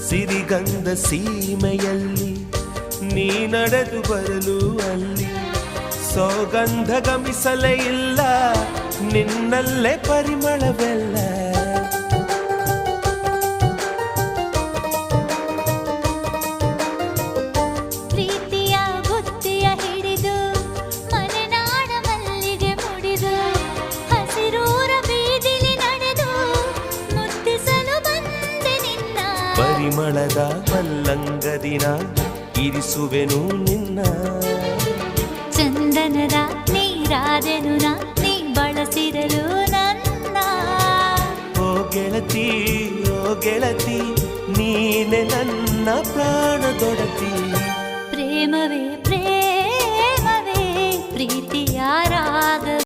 ಸಿರಿಗಂಧ ಸೀಮೆಯಲ್ಲಿ ನೀ ನಡೆದು ಬರಲು ಅಲ್ಲಿ ಸೌಗಂಧ ಗಮಿಸಲೇ ಇಲ್ಲ ನಿನ್ನಲ್ಲೇ ಪರಿಮಳವೆಲ್ಲ ಪ್ರೀತಿಯ ಬುತ್ತಿಯ ಹಿಡಿದು ಮಲೆನಾಡ ಮಲ್ಲಿಗೆ ಮುಡಿದು ಹಸಿರೂರ ಬೀದಿಲಿ ನಡೆದು ಮುತ್ತಿಸಲು ಬಂದೆ ನಿನ್ನ ಪರಿಮಳದ ಮಲ್ಲಂಗದಿನ ಇರಿಸುವೆನು ನಿನ್ನ ಚಂದನದ ನೀರಾದೆನು ನೀ ಬಳಸಿರಲು ನನ್ನ ಓ ಗೆಳತಿ ನೀನೆ ನನ್ನ ಪ್ರಾಣದೊಡತಿ ಪ್ರೇಮವೇ